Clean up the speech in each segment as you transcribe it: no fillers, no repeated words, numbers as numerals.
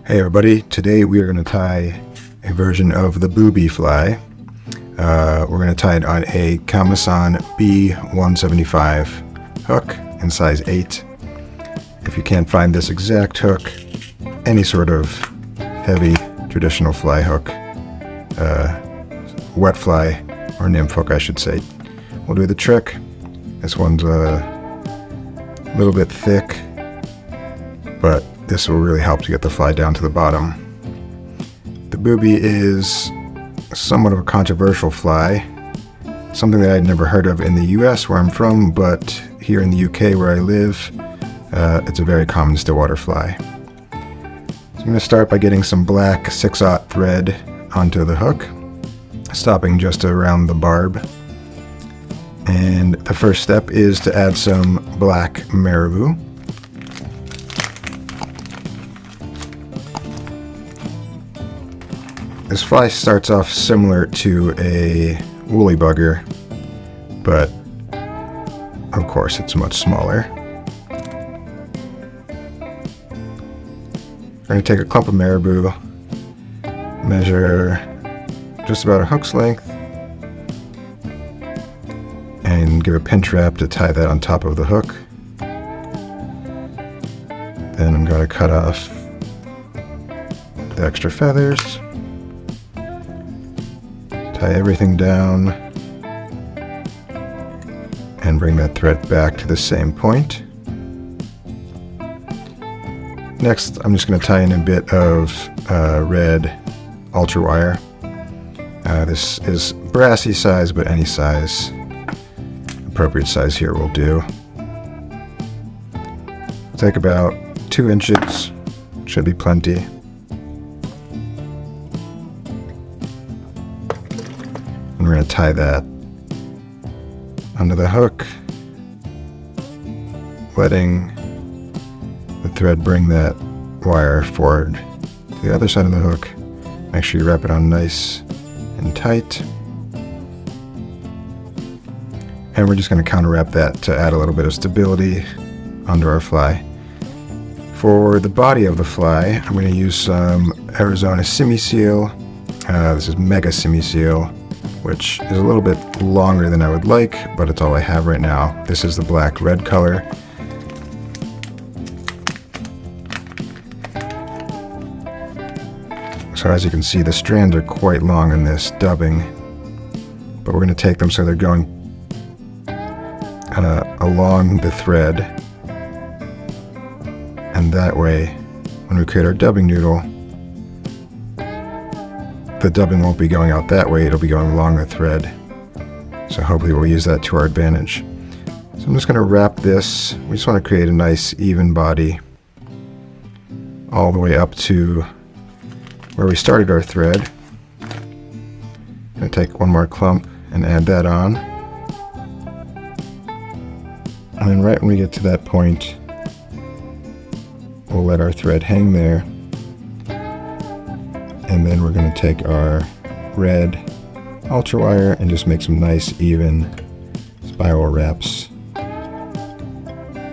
Hey everybody, today we are going to tie a version of the booby fly. We're going to tie it on a Kamasan B175 hook in size 8. If you can't find this exact hook, any sort of heavy traditional fly hook, wet fly or nymph hook I should say, will do the trick. This one's a little bit thick, but this will really help to get the fly down to the bottom. The booby is somewhat of a controversial fly, something that I'd never heard of in the US where I'm from, but here in the UK where I live, it's a very common stillwater fly. So I'm going to start by getting some black 6/0 thread onto the hook, stopping just around the barb. And the first step is to add some black marabou. This fly starts off similar to a woolly bugger, but of course it's much smaller. We're going to take a clump of marabou, measure just about a hook's length, and give a pinch wrap to tie that on top of the hook. Then I'm going to cut off the extra feathers. Tie everything down and bring that thread back to the same point. Next, I'm just going to tie in a bit of red ultra wire. This is brassy size, but any size, appropriate size here will do. Take about 2 inches, should be plenty. And we're going to tie that onto the hook, letting the thread bring that wire forward to the other side of the hook. Make sure you wrap it on nice and tight. And we're just going to counter wrap that to add a little bit of stability onto our fly. For the body of the fly, I'm going to use some Arizona semi-seal. This is Mega Semi-seal, which is a little bit longer than I would like, but it's all I have right now. This is the black-red color. So as you can see, the strands are quite long in this dubbing, but we're going to take them so they're going along the thread, and that way, when we create our dubbing noodle, the dubbing won't be going out that way, it'll be going along the thread. So hopefully we'll use that to our advantage. So I'm just going to wrap this. We just want to create a nice even body all the way up to where we started our thread. I'm going to take one more clump and add that on. And then right when we get to that point, we'll let our thread hang there. And then we're going to take our red ultra wire and just make some nice even spiral wraps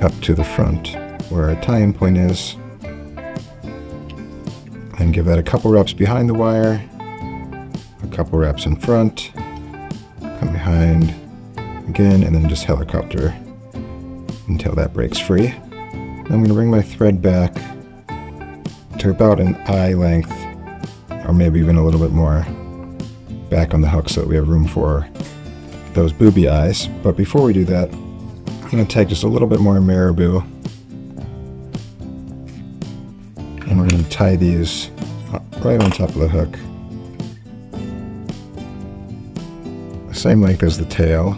up to the front where our tie-in point is. And give that a couple wraps behind the wire, a couple wraps in front, come behind again, and then just helicopter until that breaks free. Then I'm going to bring my thread back to about an eye length, or maybe even a little bit more, back on the hook so that we have room for those booby eyes. But before we do that, I'm going to take just a little bit more marabou, and we're going to tie these right on top of the hook, the same length as the tail,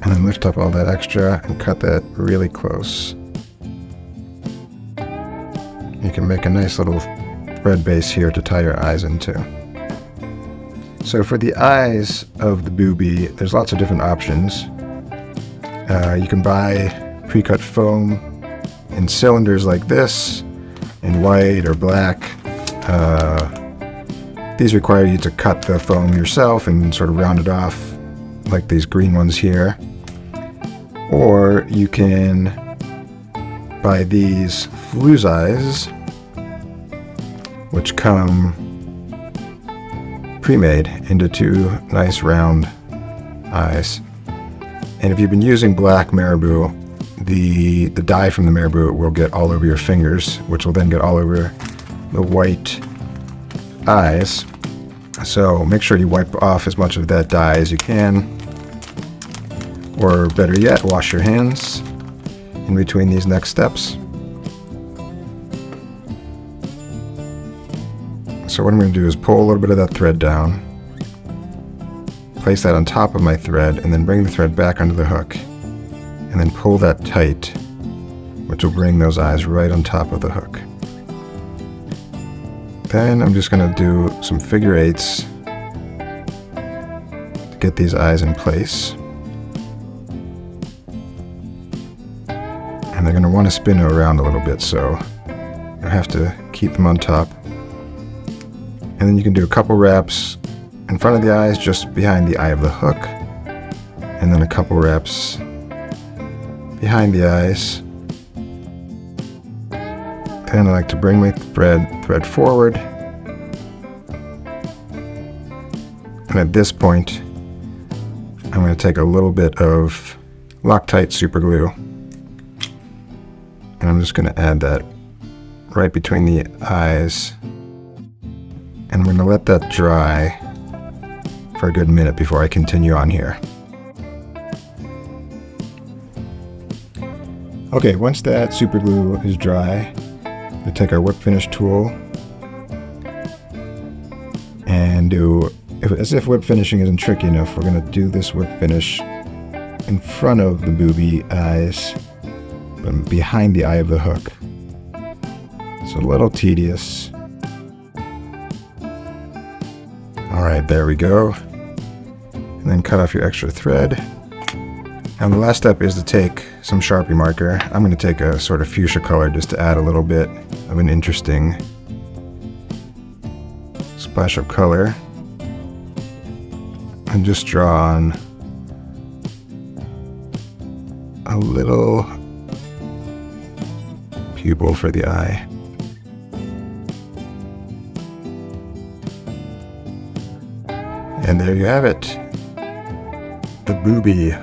and then lift up all that extra and cut that really close. You can make a nice little thread base here to tie your eyes into. So for the eyes of the booby, there's lots of different options. You can buy pre-cut foam in cylinders like this, in white or black. These require you to cut the foam yourself and sort of round it off like these green ones here. Or you can buy these flues eyes, which come pre-made into two nice round eyes. And if you've been using black marabou, the dye from the marabou will get all over your fingers, which will then get all over the white eyes. So make sure you wipe off as much of that dye as you can, or better yet, wash your hands in between these next steps. So what I'm going to do is pull a little bit of that thread down, place that on top of my thread, and then bring the thread back onto the hook, and then pull that tight, which will bring those eyes right on top of the hook. Then I'm just going to do some figure eights to get these eyes in place. And they're going to want to spin around a little bit, so you have to keep them on top. And then you can do a couple wraps in front of the eyes, just behind the eye of the hook, and then a couple wraps behind the eyes. Then I like to bring my thread forward, and at this point I'm going to take a little bit of Loctite super glue, and I'm just going to add that right between the eyes, and I'm going to let that dry for a good minute before I continue on here. Okay, once that super glue is dry, we take our whip finish tool and as if whip finishing isn't tricky enough, we're going to do this whip finish in front of the booby eyes, but behind the eye of the hook. It's a little tedious. Alright, there we go. And then cut off your extra thread. And the last step is to take some Sharpie marker. I'm going to take a sort of fuchsia color just to add a little bit of an interesting splash of color. And just draw on a little pupil for the eye. And there you have it. The booby.